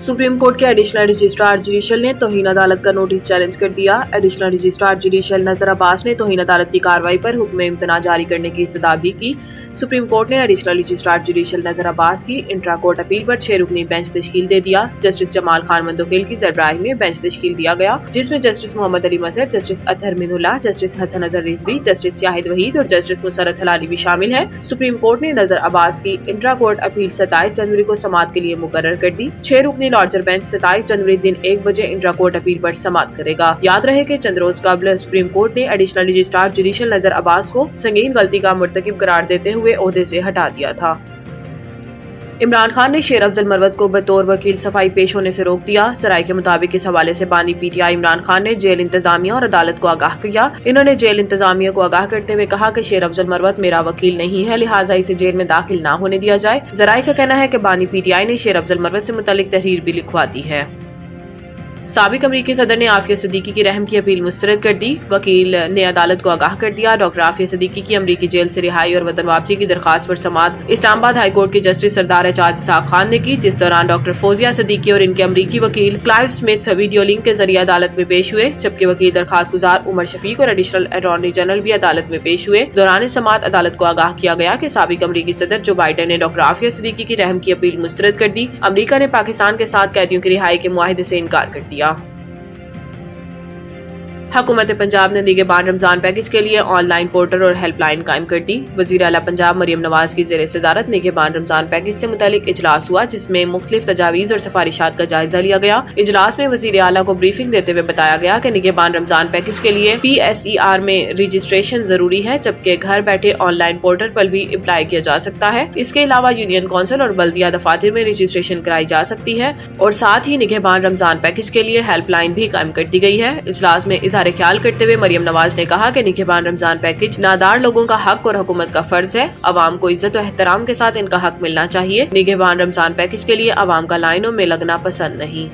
Supreme court के additional registrar judicial ने तौहीन अदालत का नोटिस चैलेंज कर दिया। एडिशनल रजिस्ट्रार जुडिशल नजर अब्बास ने तौहीन अदालत की कार्रवाई पर हुक्म इम्तना जारी करने की इस्तदा भी की। सुप्रीम कोर्ट ने एडिशनल रजिस्ट्रार जुडिशल नजर अब्बास की इंट्रा कोर्ट अपील पर 6 रुकनी बेंच तश्कील दे दिया। जस्टिस जमाल खान मंदोखेल की सरबराही में बेंच तश्कील दिया गया, जिसमें justice Mohammad Ali Mazhar, justice Athar Minallah, justice Hasan Azhar Rizvi, justice Shahid Waheed और जस्टिस मुसरत हलाली भी शामिल हैं। सुप्रीम कोर्ट ने नजर अब्बास की इंट्रा कोर्ट अपील 27 जनवरी को समाअत के लिए मुकर्रर कर दी। 6 रुकनी लार्जर बेंच 27 जनवरी दिन 1 बजे इंट्रा कोर्ट अपील पर समाअत करेगा। याद रहे कि चंद रोज कबल सुप्रीम कोर्ट ने एडिशनल रजिस्ट्रार जुडिशल नजर अब्बास को संगीन गलती का मुर्तकिब करार देते हुए ओहदे से हटा दिया था। इमरान खान ने शेर अफजल मरवत को बतौर वकील सफाई पेश होने से रोक दिया। सराय के मुताबिक इस हवाले से बानी पीटीआई इमरान खान ने जेल इंतजामिया और अदालत को आगाह किया। इन्होंने जेल इंतजामिया को आगाह करते हुए कहा कि शेर अफजल मरवत मेरा वकील नहीं है, लिहाजा इसे जेल में दाखिल ना होने दिया जाए। जराये का कहना है कि बानी पीटीआई ने शेर अफजल मरवत से मुतालिक तहरीर भी लिखवा दी है। साबिक अमरीकी सदर ने आफिया सिद्दीकी की रहम की अपील मुस्तरद कर दी। वकील ने अदालत को आगाह कर दिया। डॉक्टर आफिया सिद्दीकी की अमरीकी जेल से रिहाई और वतन वापसी की दरखास्त पर समाअत इस्लामाबाद हाई कोर्ट के जस्टिस सरदार एजाज इसाक खान ने की, जिस दौरान डॉक्टर फौजिया सिद्दीकी और इनके अमरीकी वकील क्लाइव स्मिथ वीडियो लिंक के जरिए अदालत में पेश हुए, जबकि वकील दरखास्त गुजार उमर शफीक और एडिशनल अटॉर्नी जनरल भी अदालत में पेश हुए। दौरान समाअत अदालत को आगाह किया गया कि साबिक अमरीकी सदर जो बाइडेन ने डॉक्टर आफिया सिद्दीकी की रहम की अपील मुस्तरद कर दी। अमरीका ने पाकिस्तान के साथ कैदियों की रिहाई के मुआहिदे से इनकार कर दिया। हुकूमत पंजाब ने निगहबान रमजान पैकेज के लिए ऑनलाइन पोर्टल और हेल्पलाइन कायम कर दी। वज़ीर आला पंजाब मरियम नवाज की ज़ेर सदारत निगहबान रमजान पैकेज से मुतालिक इजलास हुआ, जिसमें मुख्तलिफ तजावीज़ और सिफारिशात का जायजा लिया गया। इजलास में वज़ीर आला को ब्रीफिंग देते हुए बताया गया कि निगहबान रमजान पैकेज के लिए PSER में रजिस्ट्रेशन जरूरी है, जबकि घर बैठे ऑनलाइन पोर्टल पर भी अप्लाई किया जा सकता है। इसके अलावा यूनियन कौंसिल और बल्दिया दफातर में रजिस्ट्रेशन कराई जा सकती है और साथ ही निगहबान रमजान पैकेज के लिए हेल्पलाइन भी कायम कर दी गई है। इजलास में इजहार ख्याल करते हुए मरियम नवाज ने कहा कि निगहबान रमजान पैकेज नादार लोगों का हक और हुकूमत का फर्ज है। अवाम को इज्जत और एहतराम के साथ इनका हक मिलना चाहिए। निगहबान रमजान पैकेज के लिए अवाम का लाइनों में लगना पसंद नहीं।